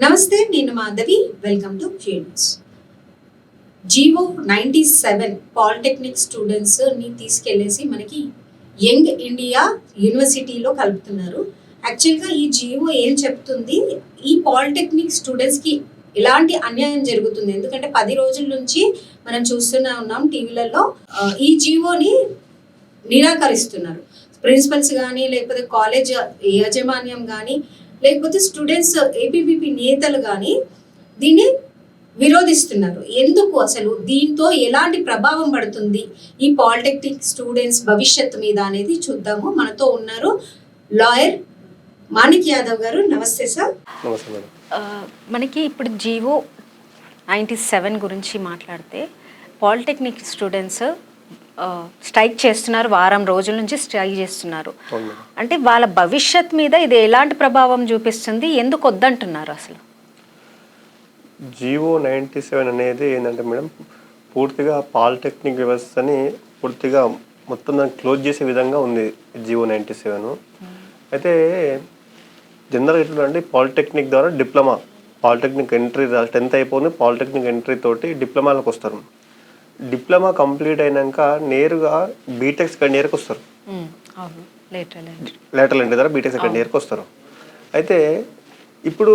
నమస్తే, నేను Madhavi. Welcome to Queens. GO 97 polytechnic students ని తీసుకెళ్లేసి మనకి యంగ్ ఇండియా యూనివర్సిటీలో కలుపుతున్నారు. యాక్చువల్గా ఈ జీవో ఏం చెప్తుంది, ఈ పాలిటెక్నిక్ స్టూడెంట్స్ కి ఎలాంటి అన్యాయం జరుగుతుంది? ఎందుకంటే 10 రోజుల నుంచి మనం చూస్తూనే ఉన్నాం టీవీలలో ఈ జీవోని నిరాకరిస్తున్నారు. ప్రిన్సిపల్స్ కానీ, లేకపోతే కాలేజ్ యాజమాన్యం కానీ, లేకపోతే స్టూడెంట్స్ ఏపీబీపీ నేతలు కానీ దీన్ని విరోధిస్తున్నారు. ఎందుకు? అసలు దీంతో ఎలాంటి ప్రభావం పడుతుంది ఈ పాలిటెక్నిక్ స్టూడెంట్స్ భవిష్యత్తు మీద అనేది చూద్దాము. మనతో ఉన్నారు లాయర్ మాణిక్ యాదవ్ గారు. నమస్తే సార్. నమస్తే మేడం. మనకి ఇప్పుడు జీవో 97 గురించి మాట్లాడితే పాలిటెక్నిక్ స్టూడెంట్స్ స్ట్రైక్ చేస్తున్నారు, వారం రోజుల నుంచి స్ట్రైక్ చేస్తున్నారు. అంటే వాళ్ళ భవిష్యత్ మీద ఇది ఎలాంటి ప్రభావం చూపిస్తుంది, ఎందుకు వద్దంటున్నారు అసలు? జీవో 97 అనేది ఏంటంటే మేడం, పూర్తిగా పాలిటెక్నిక్ వ్యవస్థని పూర్తిగా మొత్తం దాన్ని క్లోజ్ చేసే విధంగా ఉంది జీవో 97. అయితే జనరల్గా ఎట్లుందంటే పాలిటెక్నిక్ ద్వారా డిప్లొమా, పాలిటెక్నిక్ ఎంట్రీ 10th అయిపోయింది, పాలిటెక్నిక్ ఎంట్రీ తోటి డిప్లొమాలకు వస్తారు. డిప్లొమా కంప్లీట్ అయినాక నేరుగా బీటెక్ సెకండ్ ఇయర్కి వస్తారు. లేటరల్ ఎంట్రీ ద్వారా బీటెక్ సెకండ్ ఇయర్కి వస్తారు. అయితే ఇప్పుడు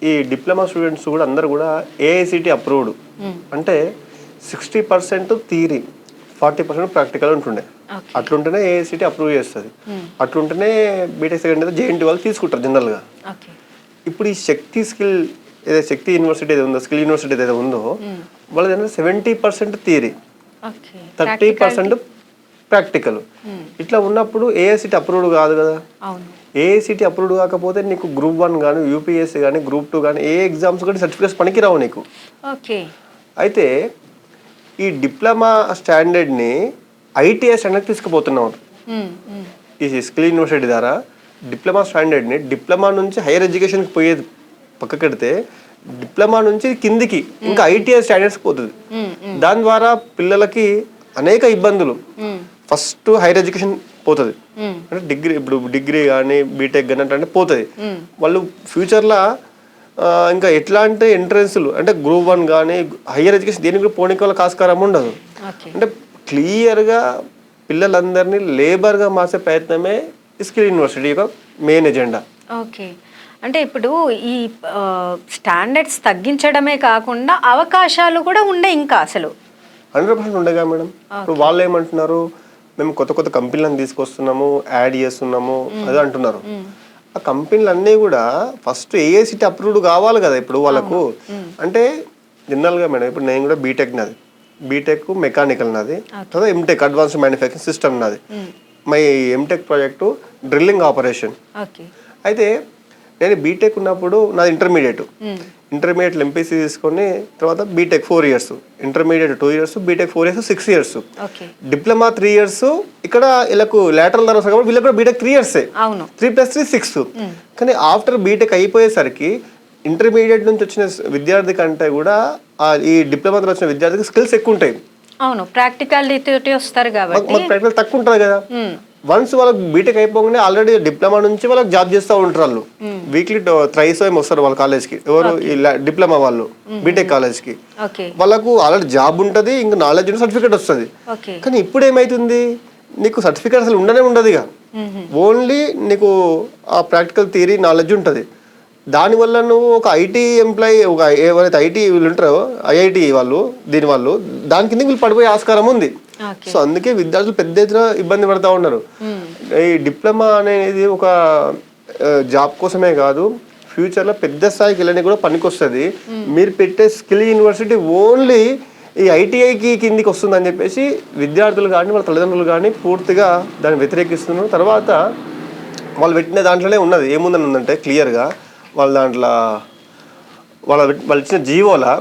ఈ డిప్లొమా స్టూడెంట్స్ కూడా అందరు కూడా ఏఐసిటి అప్రూవ్డ్, అంటే 60% థియరీ 40% ప్రాక్టికల్ ఉంటుండే. అట్లుంటేనే ఏఐసిటి అప్రూవ్ చేస్తుంది. అట్లుంటేనే బీటెక్ సెకండ్ ఇయర్ జేఎన్టీ వాళ్ళు తీసుకుంటారు జనరల్గా. ఇప్పుడు ఈ శక్తి స్కిల్ ఏదైతే శక్తి యూనివర్సిటీ ఏదో ఉందో, స్కిల్ యూనివర్సిటీ ఏదైతే ఉందో, వాళ్ళది 70% థియరీ, 30% ప్రాక్టికల్. ఇట్లా ఉన్నప్పుడు ఏఐసిటి అప్రూవ్డ్ కాదు కదా. ఏఐసిటి అప్రూవ్డ్ కాకపోతే నీకు గ్రూప్ 1 కానీ, యూపీఎస్సీ కానీ, గ్రూప్ 2 కానీ ఏ ఎగ్జామ్స్ కానీ సర్టిఫికేట్స్ పనికిరావు నీకు. అయితే ఈ డిప్లొమా స్టాండర్డ్ని ఐటీఐ స్టాండర్డ్ తీసుకుపోతున్నాం. ఈ స్కిల్ యూనివర్సిటీ ద్వారా డిప్లొమా స్టాండర్డ్ని డిప్లొమా నుంచి హైయర్ ఎడ్యుకేషన్కి పోయేది పక్కకెడితే, డిప్లొమా నుంచి కిందికి ఇంకా ఐటీఐ స్టాండర్డ్స్ పోతుంది. దాని ద్వారా పిల్లలకి అనేక ఇబ్బందులు. ఫస్ట్ హైయర్ ఎడ్యుకేషన్ పోతుంది, అంటే డిగ్రీ, ఇప్పుడు డిగ్రీ కానీ బీటెక్ కానీ అంటే పోతుంది. వాళ్ళు ఫ్యూచర్లో ఇంకా ఎట్లాంటి ఎంట్రన్స్లు అంటే గ్రూప్ 1 కానీ హైయర్ ఎడ్యుకేషన్ దేనికి కూడా పోనీకి వాళ్ళకి ఆస్కారం ఉండదు. అంటే క్లియర్గా పిల్లలందరినీ లేబర్గా మార్చే ప్రయత్నమే స్కిల్ యూనివర్సిటీ యొక్క మెయిన్ ఎజెండా. ఓకే, అంటే ఇప్పుడు ఈ స్టాండర్డ్స్ తగ్గించడమే కాకుండా అవకాశాలు కూడా ఉండే ఇంకా అసలు 100% ఉండగా మేడం. ఇప్పుడు వాళ్ళు ఏమంటున్నారు, మేము కొత్త కొత్త కంపెనీలను తీసుకొస్తున్నాము, యాడ్ చేస్తున్నాము అదే అంటున్నారు. ఆ కంపెనీలు అన్నీ కూడా ఫస్ట్ ఏఐసిటి అప్రూవ్డ్ కావాలి కదా ఇప్పుడు వాళ్ళకు. అంటే జనరల్గా మేడం ఇప్పుడు నేను కూడా బీటెక్ నాది, బీటెక్ మెకానికల్ నాది, తర్వాత ఎంటెక్ అడ్వాన్స్డ్ మ్యానుఫ్యాక్చరింగ్ సిస్టమ్ నాది. My M Tech project drilling operation. అయితే నేను బీటెక్ ఉన్నప్పుడు నాది ఇంటర్మీడియట్ ఎంపీసీ తీసుకొని తర్వాత B Tech 4 years, intermediate 2 years, B Tech 4 years, 6 years, diploma 3 years. ఇక్కడ వీళ్ళకు లేటరల్ ద్వారా కాబట్టి వీళ్ళకి కూడా బీటెక్ 3 years, 3+3 6. కానీ ఆఫ్టర్ బీటెక్ అయిపోయేసరికి ఇంటర్మీడియట్ నుంచి వచ్చిన విద్యార్థి కంటే కూడా ఈ డిప్లొమా ద్వారా వచ్చిన విద్యార్థికి స్కిల్స్ ఎక్కువ ఉంటాయి. అవును, ప్రాక్టికాలిటీ వస్తారు కాబట్టి ప్రాక్టికల్ తక్కువ ఉంటుంది కదా. వన్స్ వాళ్ళకి బీటెక్ అయిపోగానే ఆల్రెడీ డిప్లొమా నుంచి వాళ్ళకి జాబ్ చేస్తూ ఉంటారు. వాళ్ళు వీక్లీ థ్రైస్ ఏమి వస్తారు వాళ్ళ కాలేజ్కి, ఎవరు డిప్లొమా వాళ్ళు బీటెక్ కాలేజ్కి. వాళ్ళకు ఆల్రెడీ జాబ్ ఉంటుంది, ఇంకా నాలెడ్జ్ సర్టిఫికేట్ వస్తుంది. కానీ ఇప్పుడు ఏమైతుంది, నీకు సర్టిఫికేట్ అసలు ఉండదు ఇక, ఓన్లీ నీకు ఆ ప్రాక్టికల్ థియరీ నాలెడ్జ్ ఉంటుంది. దానివల్ల నువ్వు ఒక ఐటీ ఎంప్లాయీ, ఒక ఎవరైతే ఐటీ వీళ్ళు ఉంటారో ఐఐటి వాళ్ళు, దీనివల్ల దాని కింద వీళ్ళు పడిపోయే ఆస్కారం ఉంది. సో అందుకే విద్యార్థులు పెద్ద ఎత్తున ఇబ్బంది పడుతూ ఉన్నారు. ఈ డిప్లొమా అనేది ఒక జాబ్ కోసమే కాదు, ఫ్యూచర్లో పెద్ద స్థాయికి వెళ్ళడానికి కూడా పనికొస్తుంది. మీరు పెట్టే స్కిల్ యూనివర్సిటీ ఓన్లీ ఈ ఐటీఐకి కిందికి వస్తుందని చెప్పేసి విద్యార్థులు కానీ వాళ్ళ తల్లిదండ్రులు కానీ పూర్తిగా దాన్ని వ్యతిరేకిస్తున్నారు. తర్వాత వాళ్ళు పెట్టిన దాంట్లోనే ఉన్నది ఏముందని ఉందంటే క్లియర్గా వాళ్ళ దాంట్లో వాళ్ళు ఇచ్చిన జీవోలా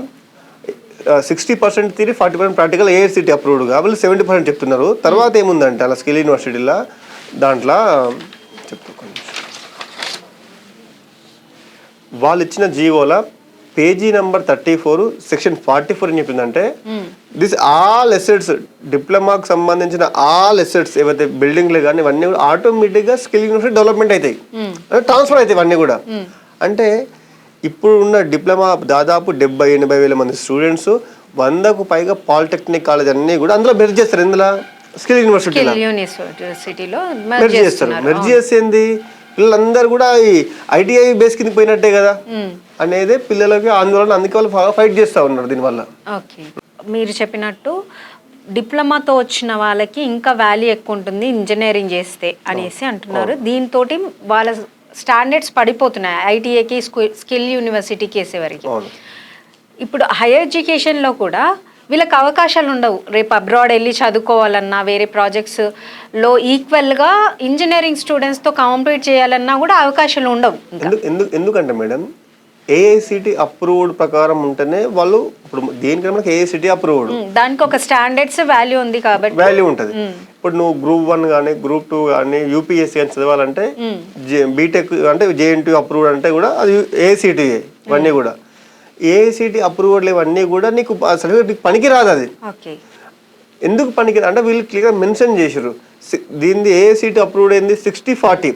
60% థియరీ 40% ప్రాక్టికల్ ఏఐసిటి అప్రూవ్డ్గా వాళ్ళు 70% చెప్తున్నారు. తర్వాత ఏముందంటే అలా స్కిల్ యూనివర్సిటీలో దాంట్లో వాళ్ళు ఇచ్చిన జీవోల పేజీ నెంబర్ 34 సెక్షన్ 44 ఏం చెప్పిందంటే, దిస్ ఆల్ ఎసెట్స్, డిప్లొమాకు సంబంధించిన ఆల్ ఎసెట్స్ ఏవైతే బిల్డింగ్లు కానీ ఇవన్నీ కూడా ఆటోమేటిక్గా స్కిల్ యూనివర్సిటీ డెవలప్మెంట్ అవుతాయి, ట్రాన్స్ఫర్ అవుతాయి ఇవన్నీ కూడా. అంటే ఇప్పుడు ఉన్న డిప్లొమా దాదాపు 70-80 వేల మంది స్టూడెంట్స్ 100కు పైగా పాలిటెక్నిక్ కాలేజ్ అన్నీ కూడా అందులో మెర్జ్ చేస్తారు. ఇందులో స్కిల్ యూనివర్సిటీలో యూనివర్సిటీలో మెర్జ్ చేస్తారు. మెర్జ్ చేసేంది పిల్లలందరూ కూడా ఈ ఐటీఐ బేస్ కింద పోయినట్టే కదా అనేది పిల్లలకి ఆందోళన. అందుకే వాళ్ళు బాగా ఫైట్ చేస్తూ ఉన్నారు దీనివల్ల. ఓకే, మీరు చెప్పినట్టు డిప్లొమాతో వచ్చిన వాళ్ళకి ఇంకా వాల్యూ ఎక్కువ ఉంటుంది ఇంజనీరింగ్ చేస్తే అనేసి అంటున్నారు. దీంతో వాళ్ళ స్టాండర్డ్స్ పడిపోతున్నాయి ఐటీఐకి స్కిల్ యూనివర్సిటీకి వేసేవారికి. ఇప్పుడు హైయర్ ఎడ్యుకేషన్లో కూడా వీళ్ళకి అవకాశాలు ఉండవు. రేపు అబ్రాడ్ వెళ్ళి చదువుకోవాలన్నా వేరే ప్రాజెక్ట్స్లో ఈక్వల్గా ఇంజనీరింగ్ స్టూడెంట్స్తో కాంపీట్ చేయాలన్నా కూడా అవకాశాలు ఉండవు. ఎందుకంటే మేడం ఏఐసిటి అప్రూవ్డ్ ప్రకారం ఉంటేనే వాళ్ళు ఇప్పుడు దేనికైనా మనకి ఏఐసిటి అప్రూవ్డ్, దానికి ఒక స్టాండర్డ్స్ వాల్యూ ఉంది కాబట్టి వాల్యూ ఉంటుంది. ఇప్పుడు నువ్వు Group 1 కానీ Group 2 కానీ యూపీఎస్సీ అని చదవాలంటే బీటెక్ అంటే జేఎన్టీ అప్రూవ్డ్ అంటే కూడా అది ఏఐసిటి ఇవన్నీ కూడా ఏఐసిటి అప్రూవ్డ్ ఇవన్నీ కూడా నీకు సర్టిఫికేట్ పనికి రాదు. అది ఎందుకు పనికి అంటే వీళ్ళు క్లియర్గా మెన్షన్ చేసారు దీనిది ఏఐసిటి అప్రూవ్డ్ అయింది 60-40,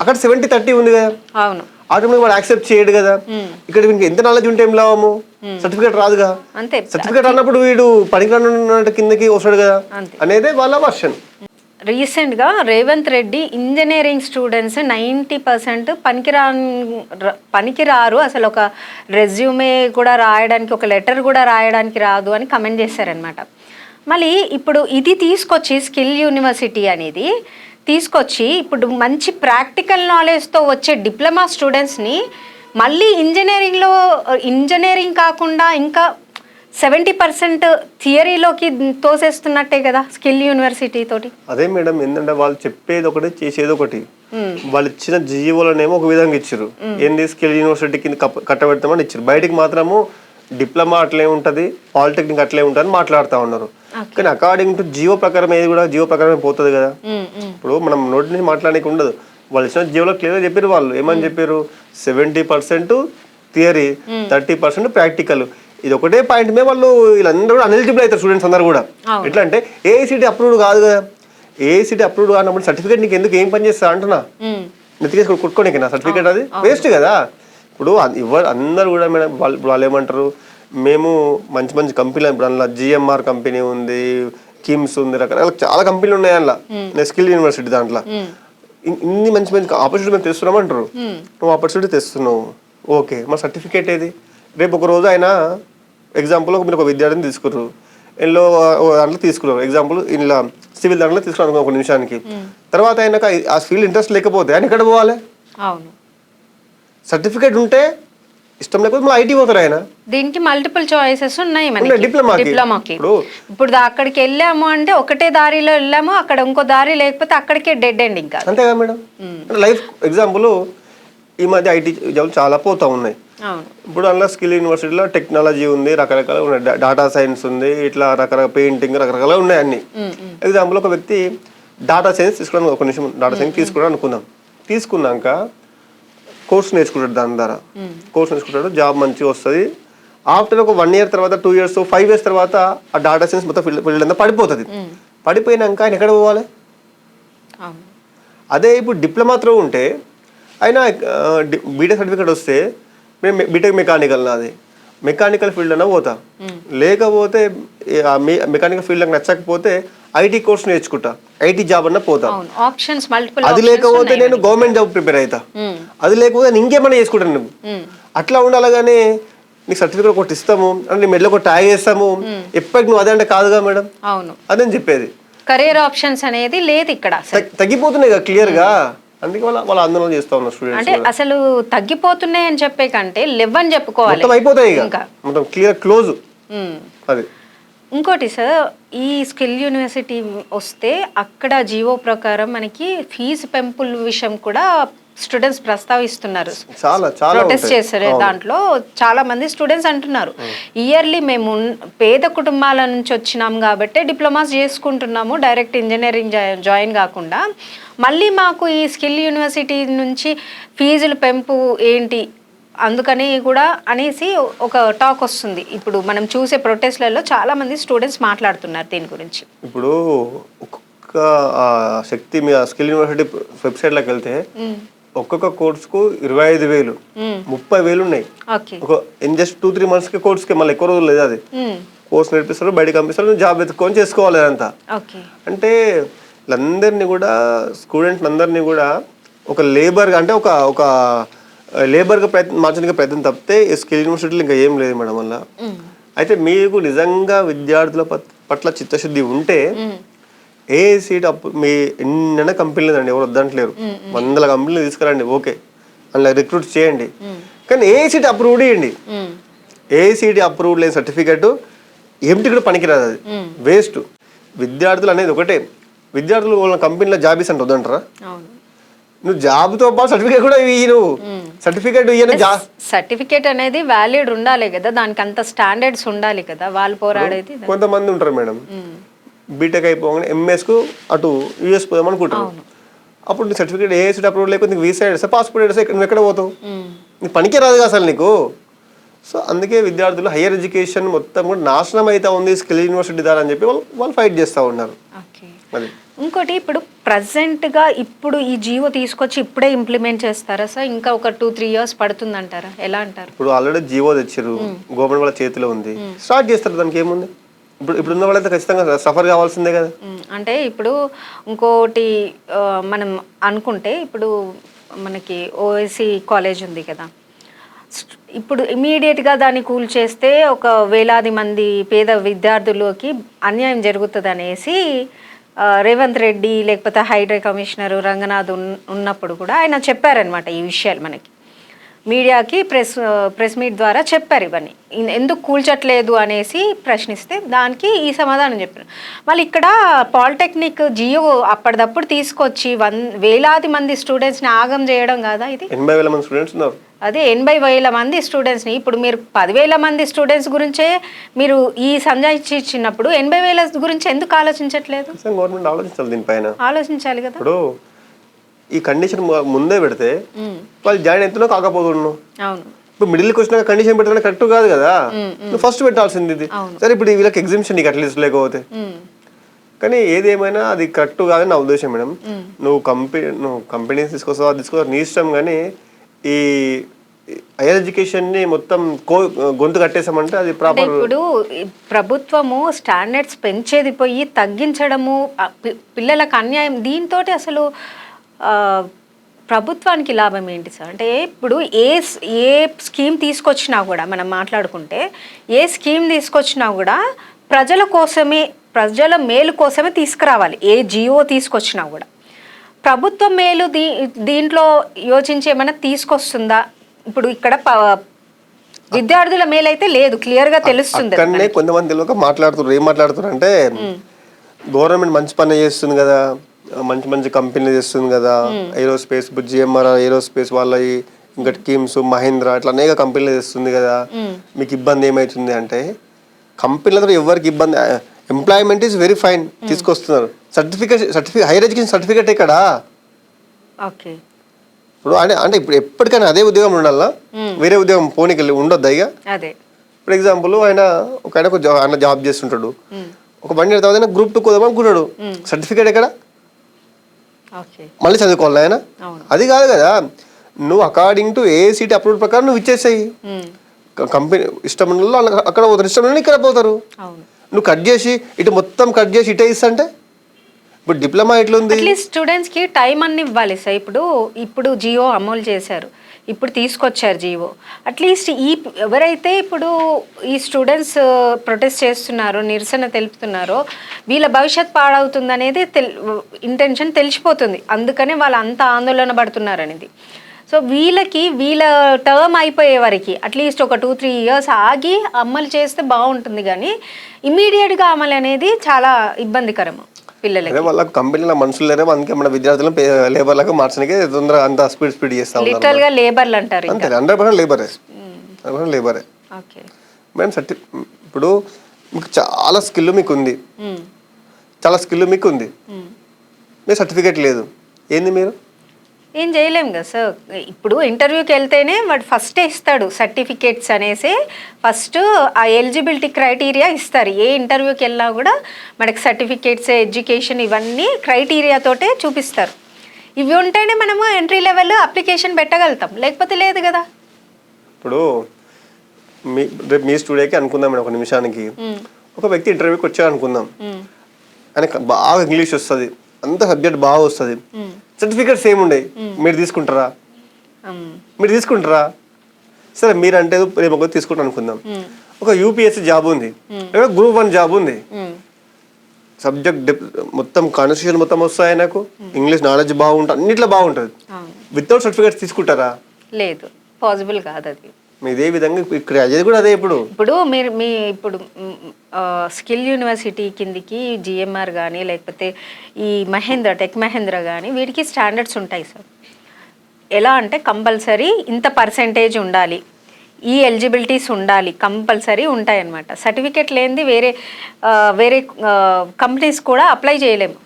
అక్కడ 70-30 ఉంది కదా. అవును, ఆటోమేటిక్ వాడు యాక్సెప్ట్ చేయడు కదా. ఇక్కడ వీనికి ఎంత నాలెడ్జ్ ఉంటే ఏం లాభము, సర్టిఫికేట్ రాదుగా. సర్టిఫికేట్ అన్నప్పుడు వీడు పనికిరానున్నట్టు కిందకి వస్తాడు కదా అనేదే వాళ్ళ వర్షన్. రీసెంట్గా రేవంత్ రెడ్డి ఇంజనీరింగ్ స్టూడెంట్స్ 90% పనికిరారు, అసలు ఒక రెజ్యూమే కూడా రాయడానికి ఒక లెటర్ కూడా రాయడానికి రాదు అని కమెంట్ చేశారనమాట. మళ్ళీ ఇప్పుడు ఇది తీసుకొచ్చి స్కిల్ యూనివర్సిటీ అనేది తీసుకొచ్చి ఇప్పుడు మంచి ప్రాక్టికల్ నాలెడ్జ్తో వచ్చే డిప్లొమా స్టూడెంట్స్ని మళ్ళీ ఇంజనీరింగ్ కాకుండా ఇంకా 70% థియరీలోకి తోసేస్తున్నట్టే కదా స్కిల్ యూనివర్సిటీ తోటి. అదే మేడం, ఏంటంటే వాళ్ళు చెప్పేది ఒకటి చేసేది ఒకటి. వాళ్ళు ఇచ్చిన జీవోలనేమో ఒక విధంగా ఇచ్చారు, ఏంది స్కిల్ యూనివర్సిటీ కింద కట్టబెడతామని ఇచ్చారు. బయటికి మాత్రము డిప్లొమా అట్లే ఉంటుంది, పాలిటెక్నిక్ అట్లే ఉంటుంది అని మాట్లాడుతూ ఉన్నారు. కానీ అకార్డింగ్ టు జీవో ప్రకారం ఏది కూడా జీవో ప్రకారమే పోతుంది కదా. ఇప్పుడు మనం నోటి నుంచి మాట్లాడడానికి ఉండదు. వాళ్ళు ఇచ్చిన జీవోలో క్లియర్గా చెప్పారు. వాళ్ళు ఏమని చెప్పారు, 70% థియరీ 30% ప్రాక్టికల్. ఇది ఒకటే పాయింట్ మీద వాళ్ళు వీళ్ళందరూ కూడా అన్ఎలిజిబుల్ అవుతారు స్టూడెంట్స్ అందరూ కూడా. ఎట్లా అంటే ఏఐసిటీ అప్రూవ్డ్ కాదు కదా. ఏఐసిటీ అప్రూవ్డ్ కానప్పుడు సర్టిఫికేట్ నీకు ఎందుకు ఏం పని చేస్తా అంటున్నా, నెత్తికేసి కొట్టుకోనికి నా సర్టిఫికేట్ అది వేస్ట్ కదా. ఇప్పుడు అందరూ కూడా మేడం వాళ్ళు ఏమంటారు, మేము మంచి మంచి కంపెనీలు, ఇప్పుడు అందులో జిఎంఆర్ కంపెనీ ఉంది, కిమ్స్ ఉంది, రకరకాల చాలా కంపెనీలు ఉన్నాయి అందులో స్కిల్ యూనివర్సిటీ. దాంట్లో ఇన్ని మంచి మంచి ఆపర్చునిటీ మేము తెస్తున్నాం అంటారు. నువ్వు ఆపర్చునిటీ తెస్తున్నావు, ఓకే, మా సర్టిఫికేట్ ఏది? రేపు ఒక రోజు ఆయన ఎగ్జాంపుల్ మీరు ఒక విద్యార్థిని తీసుకున్నారు, ఇందులో దాంట్లో తీసుకున్నారు ఎగ్జాంపుల్, ఇలా సివిల్ దాంట్లో తీసుకున్నారు ఒక నిమిషానికి. తర్వాత ఆయనకు ఆ ఫీల్డ్ ఇంట్రెస్ట్ లేకపోతే ఆయన ఎక్కడ పోవాలి? సర్టిఫికేట్ ఉంటే ఇష్టం లేకపోతే మళ్ళీ ఐటీ పోతారు ఆయన. దీనికి మల్టిపుల్ చాయిసెస్ ఉన్నాయి మనకి డిప్లొమాకి. ఇప్పుడు అక్కడికి వెళ్ళాము అంటే ఒకటే దారిలో వెళ్ళాము, అక్కడ ఇంకో దారి లేకపోతే అక్కడికే డెడ్ ఎండ్ ఇంకా. అంతేగా మేడం. లైఫ్ ఎగ్జాంపుల్ ఈ మధ్య ఐటీ జాబ్లు చాలా పోతా ఉన్నాయి. ఇప్పుడు అందులో స్కిల్ యూనివర్సిటీలో టెక్నాలజీ ఉంది, రకరకాల ఉన్నాయి, డాటా సైన్స్ ఉంది, ఇట్లా రకరకాల పెయింటింగ్ రకరకాల ఉన్నాయి అన్ని. ఎగ్జాంపుల్ ఒక వ్యక్తి డాటా సైన్స్ తీసుకోవడం, ఒక నిమిషం డాటా సైన్స్ తీసుకోవడం అనుకుందాం. తీసుకున్నాక కోర్స్ నేర్చుకుంటాడు, దాని ద్వారా కోర్స్ నేర్చుకుంటాడు, జాబ్ మంచిగా వస్తుంది. ఆఫ్టర్ ఒక 1 year తర్వాత 2 years 5 years తర్వాత ఆ డాటా సైన్స్ మొత్తం ఫీల్డ్ అంతా పడిపోతుంది. పడిపోయినాక ఆయన ఎక్కడ పోవాలి? అదే ఇప్పుడు డిప్లొమా త్రూ ఉంటే ఆయన బీటెక్ సర్టిఫికేట్ వస్తే మేము బీటెక్ మెకానికల్, నాది మెకానికల్ ఫీల్డ్ అన్నా పోతా, లేకపోతే మెకానికల్ ఫీల్డ్ నాకు నచ్చకపోతే ఐటీ కోర్స్ నేర్చుకుంటా, ఐటీ జాబ్ అన్నా పోతా. అది లేకపోతే నేను గవర్నమెంట్ జాబ్ ప్రిపేర్ అవుతా, అది లేకపోతే నేను ఇంకేమైనా చేసుకుంటాను. నువ్వు అట్లా ఉండాలి. కానీ నీకు సర్టిఫికేట్ ఒకటి ఇస్తాము అంటే నీ మెడలో ఒక ట్యాగ్ వేస్తాము, ఎప్పటికి నువ్వు అదే అంటే కాదుగా మేడం. అదని చెప్పేది. కెరీర్ ఆప్షన్స్ అనేది లేదు ఇక్కడ, తగ్గిపోతున్నాయి కదా క్లియర్ గా. అందుకే వాళ్ళ ఆందోళన చేస్తా ఉన్నారు స్టూడెంట్స్. అంటే అసలు తగ్గిపోతున్నాయి అని చెప్పే కంటే లెవెన్ చెప్పుకోవాలి, మొత్తం అయిపోతాయి మొత్తం క్లియర్ క్లోజ్. అది ఇంకోటి సార్, ఈ స్కిల్ యూనివర్సిటీ వస్తే అక్కడ జీవో ప్రకారం మనకి ఫీజు పెంపుల విషయం కూడా స్టూడెంట్స్ ప్రస్తావిస్తున్నారు, ప్రొటెస్ట్ చేస్తారు. దాంట్లో చాలా మంది స్టూడెంట్స్ అంటున్నారు, ఇయర్లీ మేము పేద కుటుంబాల నుంచి వచ్చినాం కాబట్టి డిప్లొమాస్ చేసుకుంటున్నాము, డైరెక్ట్ ఇంజనీరింగ్ జాయిన్ కాకుండా మళ్ళీ మాకు ఈ స్కిల్ యూనివర్సిటీ నుంచి ఫీజులు పెంపు ఏంటి అందుకని కూడా అనేసి ఒక టాక్ వస్తుంది. ఇప్పుడు మనం చూసే ప్రొటెస్ట్లలో చాలా మంది స్టూడెంట్స్ మాట్లాడుతున్నారు దీని గురించి. ఇప్పుడు ఒక్కొక్క శక్తి మీ స్కిల్ యూనివర్సిటీ వెబ్సైట్లోకి వెళ్తే ఒక్కొక్క కోర్సుకు 25,000 30,000 ఉన్నాయి. ఓకే. ఒక జస్ట్ 2-3 మంత్స్కి కోర్స్కి, మళ్ళీ ఎక్కువ రోజులు లేదు. అది కోర్స్ నేర్పిస్తారు, బయటకు పంపిస్తారు, జాబ్ ఎత్తుకొని చేసుకోవాలి అదంతా. ఓకే. అంటే వీళ్ళందరినీ కూడా, స్టూడెంట్స్ అందరినీ కూడా ఒక లేబర్గా, అంటే ఒక ఒక లేబర్గా మార్చడానికి ప్రయత్నం తప్పితే స్కిల్ యూనివర్సిటీలు ఇంకా ఏం లేదు మేడం వల్ల. అయితే మీకు నిజంగా విద్యార్థుల పట్ల చిత్తశుద్ధి ఉంటే ఏఐసిటి మీ ఎన్నైనా కంపెనీలు అండి, ఎవరు వద్దంటలేరు, 100 కంపెనీలు తీసుకురండి, ఓకే, అందులో రిక్రూట్ చేయండి, కానీ ఏఐసిటి అప్రూవ్డ్ ఇవ్వండి. ఏఐసిటి అప్రూవ్డ్ లేని సర్టిఫికెట్ ఏమిటి కూడా పనికిరాదు, అది వేస్ట్. విద్యార్థులు అనేది ఒకటే, విద్యార్థులు వాళ్ళ కంపెనీలో జాబీస్ అంటే వద్దంటారా? నువ్వు జాబ్తో పాటు సర్టిఫికేట్ కూడా ఇవ్వు. నువ్వు సర్టిఫికేట్ సర్టిఫికేట్ అనేది వ్యాలిడ్ ఉండాలి కదా, దానికి అంత స్టాండర్డ్స్ ఉండాలి కదా, వాళ్ళు పోరాడేది. కొంతమంది ఉంటారు మేడం, బీటెక్ అయిపోగానే ఎంఎస్కు అటు యూఎస్ పోదాం అనుకుంటారు. అప్పుడు నీ సర్టిఫికేట్ ఏఐసిటి అప్రూవ్ లేకపోతే నీకు వీసా ఎడిస్తే, పాస్పోర్ట్ ఎడిస్తే నువ్వు ఎక్కడ పోతావు? నీకు పనికే రాదు కదా అసలు నీకు. సో అందుకే విద్యార్థులు హయ్యర్ ఎడ్యుకేషన్ మొత్తం కూడా నాశనం అవుతా ఉంది స్కిల్ యూనివర్సిటీ ద్వారా అని చెప్పి వాళ్ళు ఫైట్ చేస్తూ ఉన్నారు. అది ఇంకోటి, ఇప్పుడు ప్రజెంట్గా ఇప్పుడు ఈ జియో తీసుకొచ్చి ఇప్పుడే ఇంప్లిమెంట్ చేస్తారా సార్? ఇంకా ఒక 2-3 ఇయర్స్ పడుతుంది అంటారా? ఎలా అంటారు? ఇప్పుడు ఆల్రెడీ జియో తెచ్చారు, గవర్నమెంట్ వాళ్ళ చేతిలో ఉంది, స్టార్ట్ చేస్తారు, దానికి ఏముంది. ఇప్పుడు ఉన్న వాళ్ళైతే ఖచ్చితంగా సఫర్ కావాల్సిందే కదా. అంటే ఇప్పుడు ఇంకోటి మనం అనుకుంటే, ఇప్పుడు మనకి ఓఎస్సి కాలేజ్ ఉంది కదా, ఇప్పుడు ఇమీడియట్గా దాన్ని కూల్ చేస్తే ఒక వేలాది మంది పేద విద్యార్థులకి అన్యాయం జరుగుతుంది అనేసి రేవంత్ రెడ్డి లేకపోతే హైడ్రా కమిషనర్ రంగనాథ్ ఉన్నప్పుడు కూడా ఆయన చెప్పారనమాట ఈ విషయాలు. మనకి మీడియాకి ప్రెస్ మీట్ ద్వారా చెప్పారు ఇవన్నీ. ఎందుకు కూల్చట్లేదు అనేసి ప్రశ్నిస్తే దానికి ఈ సమాధానం చెప్పారు. మళ్ళీ ఇక్కడ పాలిటెక్నిక్ జియో అప్పటిదప్పుడు తీసుకొచ్చి వేలాది మంది స్టూడెంట్స్ని ఆగం చేయడం కాదా ఇది? 80,000 మంది స్టూడెంట్స్ ఉన్నారు. అదే 80,000 మంది స్టూడెంట్స్ని, ఇప్పుడు మీరు 10,000 మంది స్టూడెంట్స్ గురించే మీరు ఈ సంజాయిషి ఇచ్చినప్పుడు 80,000 గురించి ఎందుకు ఆలోచించట్లేదు? గవర్నమెంట్ ఆలోచించాలి, దీనిపైన ఆలోచించాలి కదా. ఇప్పుడు ఈ కండిషన్ ముందే పెడితే వాళ్ళు జాయిన్ అవుతున్నా కాకపోతున్నావు. అవును. ఇప్పుడు మిడిల్కి వచ్చినాక కండిషన్ పెట్టడం కరెక్ట్ కాదు కదా, నువ్వు ఫస్ట్ పెట్టాల్సింది ఇది. సరే ఇప్పుడు వీళ్ళకి ఎగ్జిబిషన్ నీకు అట్లీస్ట్ లేకపోతే, కానీ ఏదేమైనా అది కరెక్ట్ కాదని నా ఉద్దేశం మేడం. నువ్వు కంపెనీస్ తీసుకోవా నీ ఇష్టం, కానీ ఈ హైయర్ ఎడ్యుకేషన్ ని మొత్తం గొంతు కట్టేసామంటే అది ప్రాపర్. ఇప్పుడు ప్రభుత్వము స్టాండర్డ్స్ పెంచేది పోయి తగ్గించడము, పిల్లలకు అన్యాయం, దీంతో అసలు ప్రభుత్వానికి లాభం ఏంటి సార్? అంటే ఇప్పుడు ఏ స్కీమ్ తీసుకొచ్చినా కూడా మనం మాట్లాడుకుంటే, ఏ స్కీమ్ తీసుకొచ్చినా కూడా ప్రజల కోసమే, ప్రజల మేలు కోసమే తీసుకురావాలి. ఏ జియో తీసుకొచ్చినా కూడా ప్రభుత్వం మేలు దీంట్లో యోచించి ఏమైనా తీసుకొస్తుందా? ఇప్పుడు ఇక్కడ విద్యార్థుల మేలైతే లేదు, క్లియర్ గా తెలుస్తుంది. కొంతమంది తెలియక మాట్లాడుతున్నారు. ఏం మాట్లాడుతున్నారు అంటే, గవర్నమెంట్ మంచి పని చేస్తుంది కదా, మంచి మంచి కంపెనీలు చేస్తుంది కదా, ఏరోస్పేస్, జిఎంఆర్ ఏరోస్పేస్ వాళ్ళ, ఇంకా కిమ్స్, మహీంద్రా, ఇట్లా అనేక కంపెనీలు చేస్తుంది కదా, మీకు ఇబ్బంది ఏమవుతుంది అంటే, కంపెనీలతో ఎవరికి ఇబ్బంది, ఎంప్లాయ్మెంట్ ఈస్ వెరీ ఫైన్, తీసుకొస్తున్నారు. సర్టిఫికేట్ హైయర్ ఎడ్యుకేషన్ సర్టిఫికేట్ ఇక్కడ. ఇప్పుడు అంటే ఇప్పుడు ఎప్పటికైనా అదే ఉద్యోగం ఉండాలా, వేరే ఉద్యోగం పోనీకి ఉండొద్దా? ఇక ఫర్ ఎగ్జాంపుల్ ఆయన జాబ్ చేస్తుంటాడు, ఒక 1 year తర్వాత గ్రూప్ 2 కోదాం అనుకుంటాడు, సర్టిఫికేట్ ఎక్కడ? మళ్ళీ చదువుకోవాలి ఆయన. అది కాదు కదా, నువ్వు అకార్డింగ్ టు ఏఐసిటి అప్రూవ్ ప్రకారం నువ్వు ఇచ్చేసాయి. కంపెనీ ఇష్టం అక్కడ పోతారు, ఇష్టం ఇక్కడ పోతారు. నువ్వు కట్ చేసి ఇటు మొత్తం కట్ చేసి ఇటే ఇస్తంటే, ఇప్పుడు డిప్లొమా ఎట్లుంది? స్టూడెంట్స్ కి టైం అన్ని ఇవ్వాలి సార్. ఇప్పుడు జియో అమలు చేశారు, ఇప్పుడు తీసుకొచ్చారు జియో. అట్లీస్ట్ ఎవరైతే ఇప్పుడు ఈ స్టూడెంట్స్ ప్రొటెస్ట్ చేస్తున్నారో, నిరసన తెలుపుతున్నారో, వీళ్ళ భవిష్యత్ పాడవుతుంది అనేది ఇంటెన్షన్ తెలిసిపోతుంది. అందుకనే వాళ్ళు అంత ఆందోళన పడుతున్నారు అనేది. సో వీళ్ళ టర్మ్ అయిపోయే వరకు అట్లీస్ట్ ఒక 2-3 years ఆగి అమలు చేస్తే బాగుంటుంది, కానీ ఇమీడియట్గా అమలు అనేది చాలా ఇబ్బందికరం పిల్లలకి. వాళ్ళకి కంపెనీలో మనుషులు లేరే, అందుకే మన విద్యార్థులను లేబర్ లాగా మార్చడానికి తొందరగా అంత స్పీడ్ చేస్తాం. లిటరల్ గా లేబర్లు అంటారు. అంతే, 100% లేబరే, 100% లేబరే. మేడం ఇప్పుడు మీకు చాలా స్కిల్ మీకు ఉంది, చాలా స్కిల్ మీకు ఉంది, మీ సర్టిఫికేట్ లేదు, ఏంది మీరు ఏం చేయలేము కదా సార్. ఇప్పుడు ఇంటర్వ్యూకి వెళ్తేనే వాడు ఫస్టే ఇస్తాడు సర్టిఫికేట్స్ అనేసి, ఫస్ట్ ఆ ఎలిజిబిలిటీ క్రైటీరియా ఇస్తారు. ఏ ఇంటర్వ్యూకి వెళ్ళినా కూడా మనకి సర్టిఫికేట్స్, ఎడ్యుకేషన్ ఇవన్నీ క్రైటీరియాతోటే చూపిస్తారు. ఇవి ఉంటేనే మనము ఎంట్రీ లెవెల్ అప్లికేషన్ పెట్టగలుగుతాం, లేకపోతే లేదు కదా. ఇప్పుడు రేపు మీ స్టూడియోకి అనుకుందాం ఒక నిమిషానికి, ఒక వ్యక్తి ఇంటర్వ్యూకి వచ్చా అనుకుందాం, ఆయనకు బాగా ఇంగ్లీష్ వస్తుంది, అంత సబ్జెక్ట్ బాగా వస్తుంది, సర్టిఫికేట్స్ ఏముండయి, మీరు తీసుకుంటారా? సరే మీరు అంటే రేపు ఒక తీసుకుంటాను అనుకుందాం, ఒక యూపీఎస్సీ జాబ్ ఉంది, గ్రూప్ 1 జాబ్ ఉంది, సబ్జెక్ట్ మొత్తం కాన్స్టిట్యూషన్ మొత్తం వస్తాయి, ఆయనకు ఇంగ్లీష్ నాలెడ్జ్ బాగుంటుంది, అన్నిట్లో బాగుంటుంది, వితౌట్ సర్టిఫికేట్స్ తీసుకుంటారా? లేదు, పాసిబుల్ కాదు అది. ఇదే విధంగా ఇక్కడ అదే కూడా అదే. ఇప్పుడు మీరు ఇప్పుడు స్కిల్ యూనివర్సిటీ కిందికి జిఎంఆర్ కానీ లేకపోతే ఈ టెక్ మహేంద్ర కానీ వీటికి స్టాండర్డ్స్ ఉంటాయి సార్. ఎలా అంటే కంపల్సరీ ఇంత పర్సెంటేజ్ ఉండాలి, ఈ ఎలిజిబిలిటీస్ ఉండాలి, కంపల్సరీ ఉంటాయన్నమాట. సర్టిఫికేట్ లేనిది వేరే కంపెనీస్ కూడా అప్లై చేయలేము.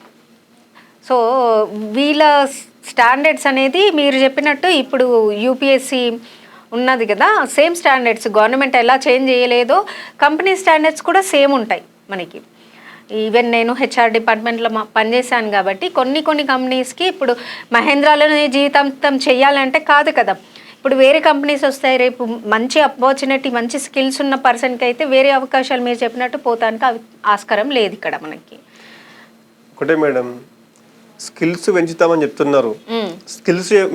సో వీళ్ళ స్టాండర్డ్స్ అనేది మీరు చెప్పినట్టు ఇప్పుడు యూపీఎస్సి ఉన్నది కదా, సేమ్ స్టాండర్డ్స్ గవర్నమెంట్ ఎలా చేంజ్ చేయలేదో కంపెనీ స్టాండర్డ్స్ కూడా సేమ్ ఉంటాయి మనకి. ఈవెన్ నేను హెచ్ఆర్ డిపార్ట్మెంట్లో పనిచేశాను కాబట్టి కొన్ని కంపెనీస్కి ఇప్పుడు మహేంద్రాలోనే జీవితాంతం చెయ్యాలంటే కాదు కదా. ఇప్పుడు వేరే కంపెనీస్ వస్తాయి, రేపు మంచి ఆపర్చునిటీ మంచి స్కిల్స్ ఉన్న పర్సన్కి అయితే వేరే అవకాశాలు మీరు చెప్పినట్టు పోతానికి ఆస్కారం లేదు ఇక్కడ మనకి. ఒకటే మేడం, స్కిల్స్ పెంచుతామని చెప్తున్నారు,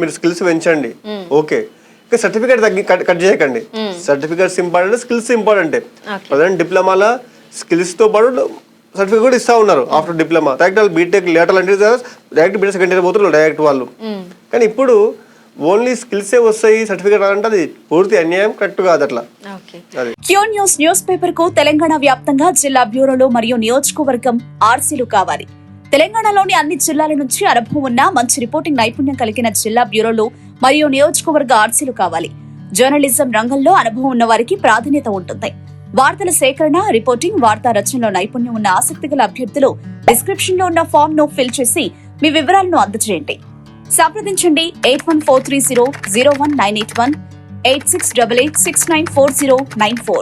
మీరు స్కిల్స్ పెంచండి, ఓకే, సర్టిఫికేట్ కట్ చేయకండి. Certificates important, skills important. Present డిప్లొమాలో స్కిల్స్ తో పాటు సర్టిఫికేట్ కూడా ఇస్తా ఉన్నారు after diploma. Direct BTech later అంటే డైరెక్ట్ బీటెక్ సెకండ్ ఇయర్ పోతున్నారు డైరెక్ట్ వాళ్ళు. కానీ ఇప్పుడు ఓన్లీ స్కిల్సే వస్తాయి, సర్టిఫికేట్ అంటే అది పూర్తి అన్యాయం, కరెక్ట్ కాదు అట్లా. క్యూ న్యూస్ న్యూస్ పేపర్ కు తెలంగాణ వ్యాప్తంగా జిల్లా బ్యూరోలు మరియు నియోజకవర్గం ఆర్సీలు కావాలి. తెలంగాణలోని అన్ని జిల్లాల నుంచి అనుభవం ఉన్న మంచి రిపోర్టింగ్ నైపుణ్యం కలిగిన జిల్లా బ్యూరోలు మరియు నియోజకవర్గ ఆర్సీలు కావాలి. జర్నలిజం రంగంలో అనుభవం ఉన్న వారికి ప్రాధాన్యత ఉంటుంది. వార్తల సేకరణ, రిపోర్టింగ్, వార్తా రచనలో నైపుణ్యం ఉన్న ఆసక్తి గల అభ్యర్థులు డిస్క్రిప్షన్ లో ఉన్న ఫామ్ ను ఫిల్ చేసి మీ వివరాలను అందజేయండి. సంప్రదించండి 8143001981 8688694094.